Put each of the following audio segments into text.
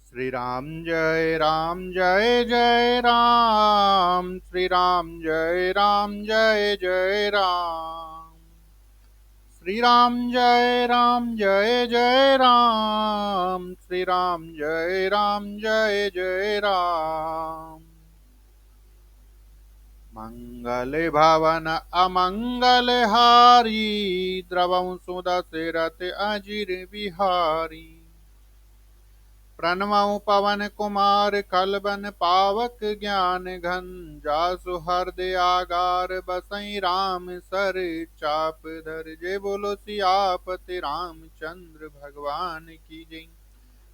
श्री राम जय जय राम, श्री राम जय जय राम, श्री राम जय जय राम, श्री राम जय जय राम। मंगल भवन अमंगल हारी, द्रवं सुदशरथ अजिर बिहारी। प्रणवं पवन कुमार खलबन पावक ज्ञान घन, जासु हृदय आगार बसई राम सर चाप धर। जय बोलो सियापति रामचंद्र भगवान की जय।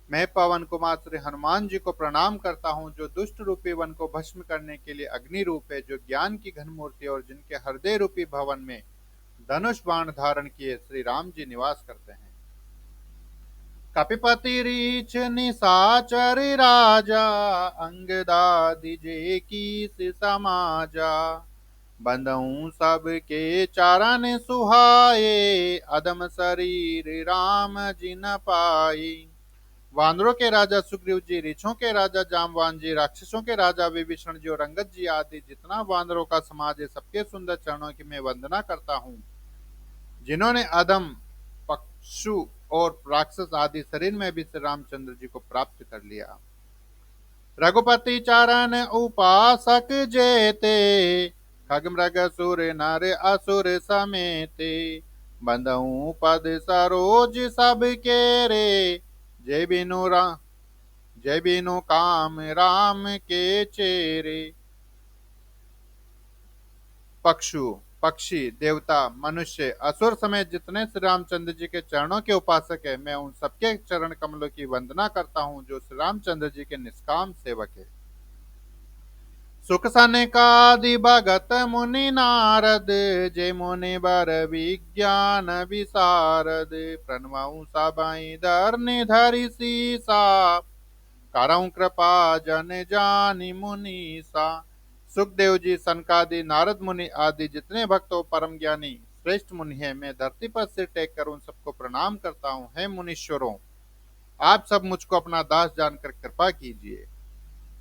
मैं पवन कुमार श्री हनुमान जी को प्रणाम करता हूँ, जो दुष्ट रूपी वन को भस्म करने के लिए अग्नि रूप है, जो ज्ञान की घन मूर्ति और जिनके हृदय रूपी भवन में धनुष बाण धारण किए श्री राम जी निवास करते हैं। कपिपति रीछ निशाचर राजा, अंगदादि जे कीस समाजा। बंदऊं सबके चरण सुहाए, अदम शरीर राम जिन पाए। वानरों के राजा सुग्रीव जी, रीछों के राजा जामवान जी, राक्षसों के राजा विभीषण जी और अंगद जी आदि जितना वानरों का समाज है, सबके सुंदर चरणों की मैं वंदना करता हूँ, जिन्होंने अदम, पक्षु और राक्षस आदि शरीर में भी श्री रामचंद्र जी को प्राप्त कर लिया। रघुपति चरण उपासक जेते, खगमृग सुर नर असुर समेते। बंदऊं पद सरोज सब के रे, जय बिनु काम राम के चेरे। पक्षु, पक्षी, देवता, मनुष्य, असुर समेत जितने श्री रामचंद्र जी के चरणों के उपासक है, मैं उन सबके चरण कमलों की वंदना करता हूँ, जो श्री रामचंद्र जी के निष्काम सेवक है। सुख सनकादि भगत मुनि नारद, जय मुनि बर विज्ञान विशारद। प्रणवं सबई धरनि धरि सीसा, करऊं कृपा जन जानि मुनीसा। सुखदेव जी, सनकादि, नारद मुनि आदि जितने भक्तों परम ज्ञानी श्रेष्ठ मुनि है, मैं धरती पर सिर टेक कर उन सबको प्रणाम करता हूँ। हे मुनीश्वरों, आप सब मुझको अपना दास जानकर कृपा कीजिए।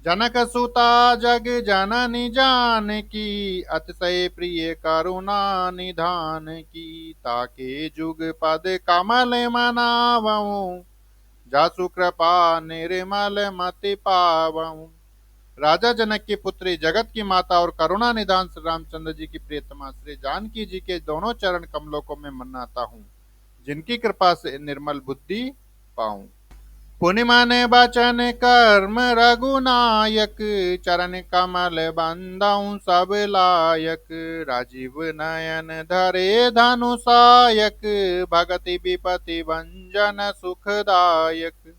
जनक सुता जग जननी जानकी, अतिशय प्रिय करुणा निधान की। ताके जुग पद कमल मनावऊं, जासु कृपा निर्मल मति पावऊं। राजा जनक की पुत्री, जगत की माता और करुणा निधान श्री रामचंद्र जी की प्रियतमा श्री जानकी जी के दोनों चरण कमलों को मैं मनाता हूँ, जिनकी कृपा से निर्मल बुद्धि पाऊं। पुनि मन बचन कर्म रघुनायक, चरण कमल बंदऊं सब लायक। राजीव नयन धरे धनुषायक, भगति विपति भंजन सुखदायक।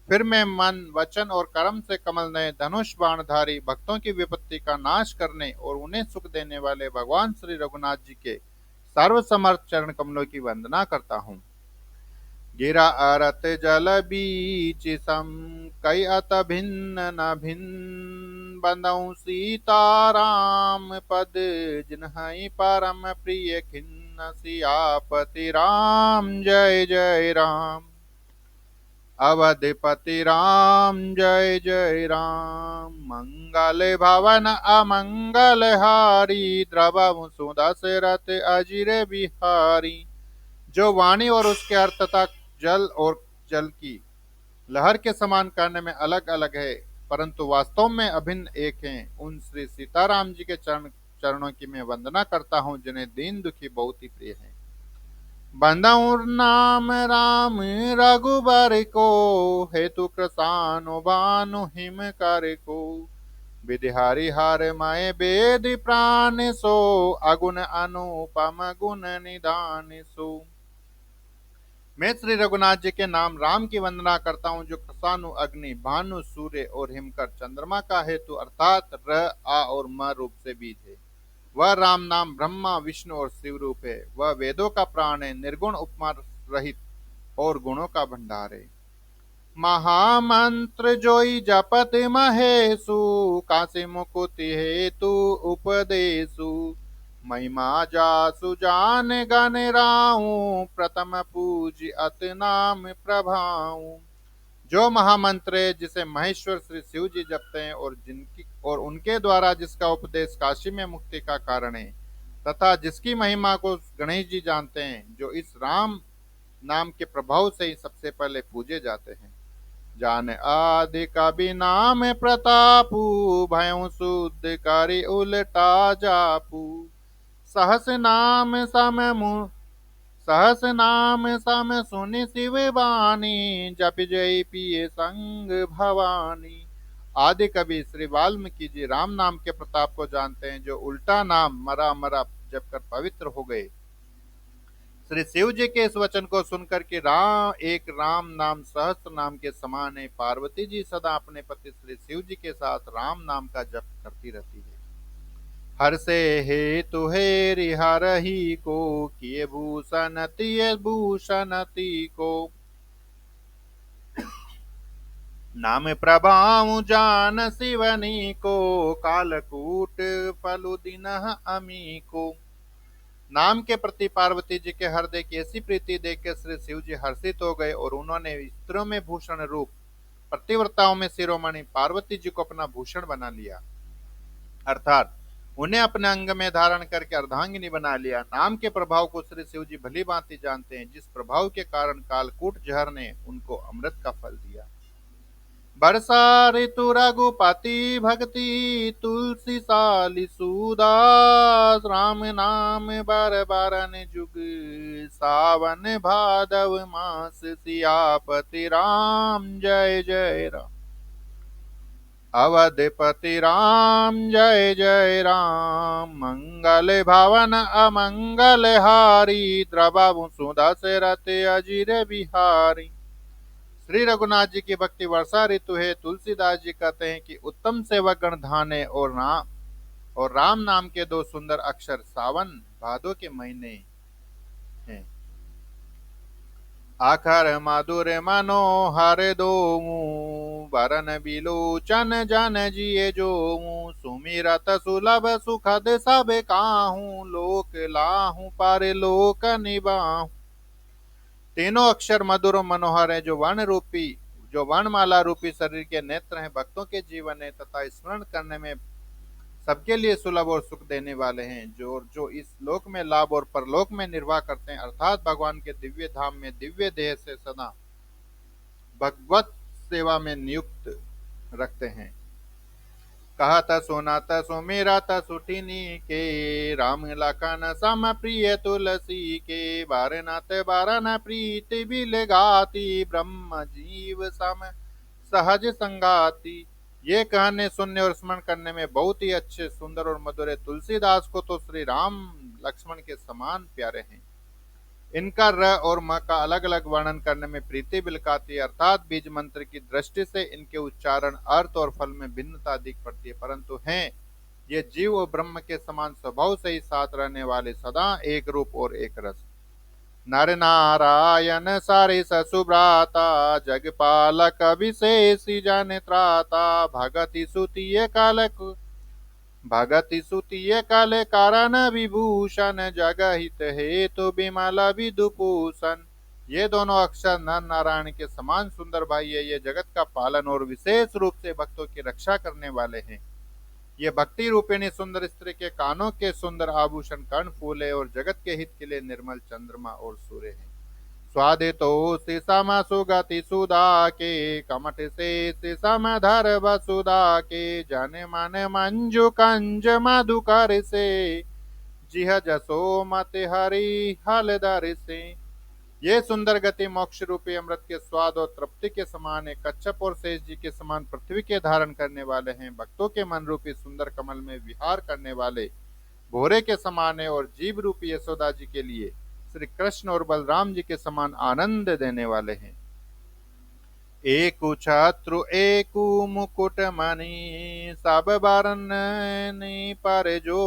फिर मैं मन, वचन और कर्म से कमल नए धनुष बाणधारी, भक्तों की विपत्ति का नाश करने और उन्हें सुख देने वाले भगवान श्री रघुनाथ जी के सर्वसमर्थ चरण कमलों की वंदना करता हूँ। गिरा अरत जल बीच सम, कई अत भिन्न न भिन्न। बंदऊं सीताराम पद, जिन्हई परम प्रिय खिन्न। सियापति राम जय जय राम, अवधिपति राम जय जय राम। मंगल भवन अमंगल हारी, द्रवं सुदशरथ अजिर बिहारी। जो वाणी और उसके अर्थ तथा जल और जल की लहर के समान करने में अलग अलग है, परंतु वास्तव में अभिन्न एक हैं, उन श्री सीताराम जी के चरणों की मैं वंदना करता हूँ, जिन्हें दीन दुखी बहुत ही प्रिय है। बंदऊं नाम राम रघुबर को, हेतु कृसानु भानु हिम कर को। विधिहारी हार माए वेद प्राण सो, अगुण अनुपम गुण निधान सो। मैं श्री रघुनाथ जी के नाम राम की वंदना करता हूँ, जो कृषाणु अग्नि, भानु सूर्य और हिमकर चंद्रमा का हेतु अर्थात र, आ और म रूप से बीज है। वह राम नाम ब्रह्मा विष्णु और शिव रूप है। वह वेदों का प्राण है, निर्गुण उपमा रहित और गुणों का भंडार है। महामंत्र जोई जपत महेशु, काशी मुकुति हेतु उपदेशु। महिमा जासु जान गण राहु, प्रथम पूज अत नाम प्रभाऊ। जो महामंत्र है जिसे महेश्वर श्री शिव जी जपते हैं और उनके द्वारा जिसका उपदेश काशी में मुक्ति का कारण है, तथा जिसकी महिमा को गणेश जी जानते हैं, जो इस राम नाम के प्रभाव से ही सबसे पहले पूजे जाते हैं। जान आदि कवि नाम प्रतापू, भयों शुद्ध करि उलटा जापू। सहस नाम सम सहस नाम सम सुनि शिव वाणी, जप जय पिए संग भवानी। आदि कवि श्री वाल्मीकि जी राम नाम के प्रताप को जानते हैं, जो उल्टा नाम मरा मरा जप कर पवित्र हो गए। श्री शिव जी के इस वचन को सुनकर कि राम नाम सहस्त्र नाम के समान है, पार्वती जी सदा अपने पति श्री शिव जी के साथ राम नाम का जप करती रहती है। हर से हेतु हेरि हरहि को, किए भूषण तिय भूषण ती को। नाम प्रभाव जान शिवनी को, कालकूट फलु दिनह अमी को। नाम के प्रति पार्वती जी के हृदय की ऐसी प्रीति देख के श्री शिव जी हर्षित हो गए और उन्होंने स्त्रियों में भूषण रूप, पतिव्रताओं में शिरोमणि पार्वती जी को अपना भूषण बना लिया, अर्थात उन्हें अपने अंग में धारण करके अर्धांगिनी बना लिया। नाम के प्रभाव को श्री शिव जी भली भांति जानते हैं, जिस प्रभाव के कारण कालकूट जहर ने उनको अमृत का फल दिया। बरसा ऋतु रघुपति भक्ति, तुलसी साली सूदास। राम नाम बर बरन जुग, सावन भादव मास। सियापति राम जय जय राम, अवधपति राम जय जय राम। मंगल भवन अमंगल हारी, द्रवहु सुदशरथ अजिर बिहारी। श्री रघुनाथ जी की भक्ति वर्षा ऋतु है। तुलसीदास जी कहते हैं कि उत्तम सेवक गण धाने और राम नाम के दो सुंदर अक्षर सावन भादो के महीने हैं। आखर माधुर मनोहर दोमु, वरन बिलोचन जन जिए जोमु। सुमिरत सुलभ सुखद सब काहू, लोक लाहू पर लोक निबाहू। तीनों अक्षर मधुर और मनोहर है, जो वर्णमाला रूपी शरीर के नेत्र हैं, भक्तों के जीवन है तथा स्मरण करने में सबके लिए सुलभ और सुख देने वाले हैं। जो इस लोक में लाभ और परलोक में निर्वाह करते हैं, अर्थात भगवान के दिव्य धाम में दिव्य देह से सदा भगवत सेवा में नियुक्त रखते हैं। कहत सुनत सुमिरत सुठिनी के, राम लखन सम प्रिय तुलसी के। बारनत बारन प्रीति बिल गाती, ब्रह्म जीव सम सहज संगाती। ये कहने सुनने और स्मरण करने में बहुत ही अच्छे सुंदर और मधुर है। तुलसीदास को तो श्री राम लक्ष्मण के समान प्यारे हैं। इनका र और म का अलग अलग वर्णन करने में प्रीति बिलकाती है, अर्थात बीज मंत्र की दृष्टि से इनके उच्चारण, अर्थ और फल में भिन्नता दिख पड़ती है, परंतु हैं ये जीव और ब्रह्म के समान स्वभाव से ही साथ रहने वाले, सदा एक रूप और एक रस। नर नारायण सारे ससुभ्राता, जगपालक विशेषी जन त्राता। भगति सुतिय कल कारण विभूषण, जगहित हेतु बिमल विदुपूषण। ये दोनों अक्षर नर नारायण के समान सुंदर भाई है। ये जगत का पालन और विशेष रूप से भक्तों की रक्षा करने वाले हैं। ये भक्ति रूपिणी सुंदर स्त्री के कानों के सुंदर आभूषण, कर्ण फूल है और जगत के हित के लिए निर्मल चंद्रमा और सूर्य है। स्वादितो सम सुगति सुधा के, कमठ से समधर वसुधा के। जन मन मंजु कंज मधुकर से, जिह जसो मत हरि हलधर से। ये सुंदर गति मोक्ष रूपी अमृत के स्वाद और तृप्ति के समान है। कच्छप और शेष जी के समान पृथ्वी के धारण करने वाले हैं। भक्तों के मन रूपी सुंदर कमल में विहार करने वाले भोरे के समान है और जीव रूपी यशोदा जी के लिए श्री कृष्ण और बलराम जी के समान आनंद देने वाले हैं। एकु छत्रु एकु मुकुट मणि, सब बरन पर जो।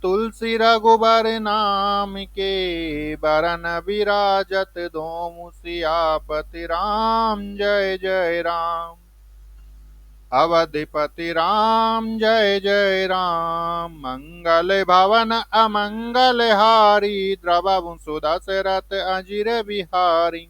तुलसी रघुबर नाम के, बरन विराजत दोमु। सियापति राम जय जय राम, अवधिपति राम जय जय राम। मंगल भवन अमंगल हारी, द्रवहु सुदशरथ अजिर बिहारी।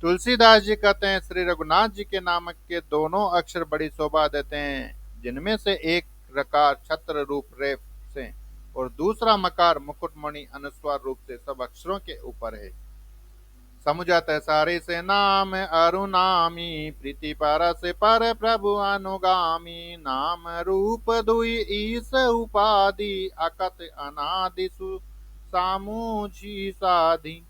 तुलसीदास जी कहते हैं श्री रघुनाथ जी के नाम के दोनों अक्षर बड़ी शोभा देते हैं, जिनमें से एक रकार छत्र रूप रेफ से और दूसरा मकार मुकुटमणि अनुस्वार रूप से सब अक्षरों के ऊपर है। समुझत सारे से नाम अरुनामी, प्रीति परस पर प्रभु अनुगामी, नाम रूप दुई ईस उपाधि, अकत अनादि सामुझी साधि।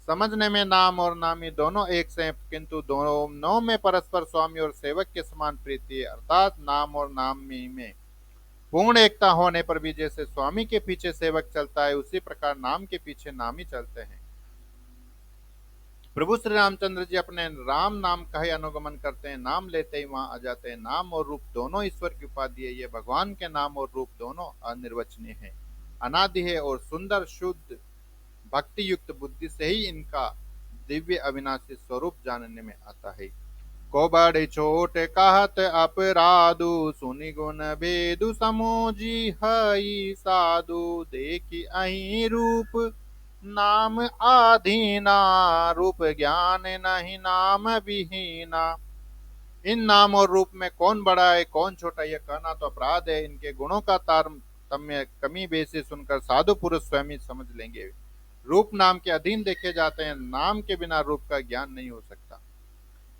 समझने में नाम और नामी दोनों एक से हैं, किंतु दोनों में परस्पर स्वामी और सेवक के समान प्रीति है, अर्थात नाम और नामी में पूर्ण एकता होने पर भी जैसे स्वामी के पीछे सेवक चलता है, उसी प्रकार नाम के पीछे नामी चलते हैं। प्रभु श्री रामचंद्र जी अपने राम नाम का ही अनुगमन करते हैं, नाम लेते ही वहां आ जाते हैं। नाम और रूप दोनों ईश्वर की उपाधि है, ये भगवान के नाम और रूप दोनों अनिर्वचनीय है, अनादि है और सुंदर शुद्ध भक्ति युक्त बुद्धि से ही इनका दिव्य अविनाशी स्वरूप जानने में आता है। को बड़े छोट कहत अपराधु, सुनि गुण भेदु समोजी हई साधु, देखी अहि रूप नाम आधीना, रूप ज्ञान नहीं नाम विहीना। इन नाम और रूप में कौन बड़ा है कौन छोटा, यह कहना तो अपराध है। इनके गुणों का तारतम्य कमी बेसी सुनकर साधु पुरुष स्वयं ही समझ लेंगे। रूप नाम के अधीन देखे जाते हैं, नाम के बिना रूप का ज्ञान नहीं हो सकता।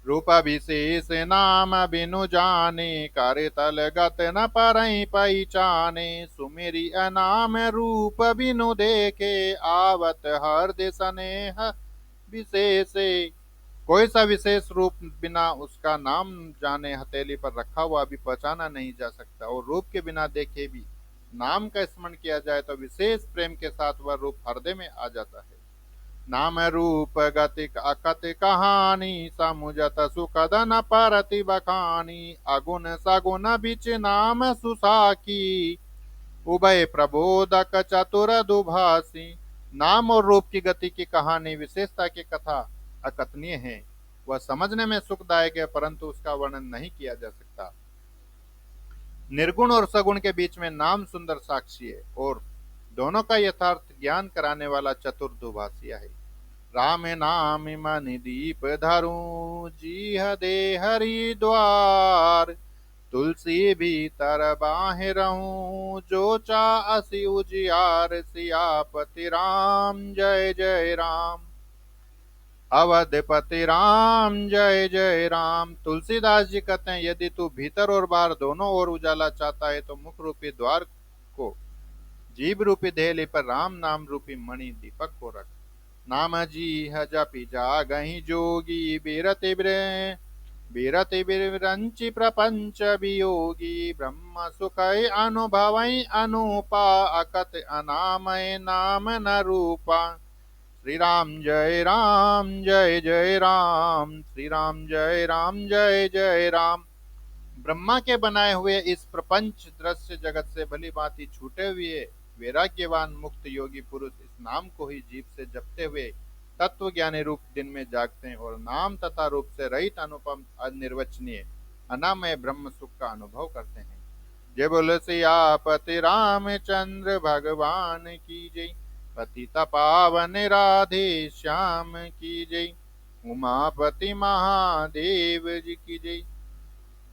रूप विशेष नाम बिनु जाने, कार्य तल गत न परई पहचाने, सुमेरी अनाम रूप बिनु देखे, आवत हृदय स्नेह विशेष। कोई सा विशेष रूप बिना उसका नाम जाने हथेली पर रखा हुआ भी पहचाना नहीं जा सकता, और रूप के बिना देखे भी नाम का स्मरण किया जाए तो विशेष प्रेम के साथ वह रूप हृदय में आ जाता है। नाम रूप गति अकत कहानी, समुझत सुखद न परति बखानी, अगुण सगुण बिच नाम सुसाकी, उभय प्रबोधक चतुर दुभासी। नाम और रूप की गति की कहानी विशेषता की कथा अकथनीय है, वह समझने में सुखदायक है, परंतु उसका वर्णन नहीं किया जा सकता। निर्गुण और सगुण के बीच में नाम सुंदर साक्षी है, और दोनों का यथार्थ ज्ञान कराने वाला चतुर दुभाषिया है। राम नाम मन दीप धरूं, जीह दे हरिद्वार, तुलसी भीतर बाहे रहूं, जो चाअसि उजियार, सियापति राम जय जय राम, अवधपति राम जय जय राम। तुलसीदास जी कहते हैं, यदि तू भीतर और बाहर दोनों ओर उजाला चाहता है तो मुख रूपी द्वार को जीव रूपी देहली पर राम नाम रूपी मणि दीपक को रख। नाम जी है जपि जागहि जोगी, बिरति बिरति बिरंचि प्रपंच वियोगी, ब्रह्म सुखै अनुभवै अनुपा, अकत अनामय नाम न रूपा। श्री राम जय राम जय जय राम, श्री राम जय राम जय जय राम। ब्रह्मा के बनाए हुए इस प्रपंच दृश्य जगत से भली भांति छूटे हुए वैराग्यवान मुक्त योगी पुरुष इस नाम को ही जीव से जपते हुए तत्व ज्ञानी रूप दिन में जागते हैं, और नाम तथा रूप से रहित अनुपम अनिर्वचनीय अनामय ब्रह्म सुख का अनुभव करते हैं। जय बोल सियापति रामचंद्र भगवान की जय, पतित पावन राधे श्याम की जय, उमापति महादेव जी की जय,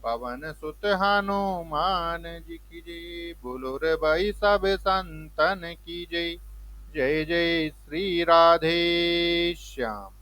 पवन सुत हनुमान जी की जय। बोलो रे भाई सब संतन की जय। जय जय श्री राधे श्याम।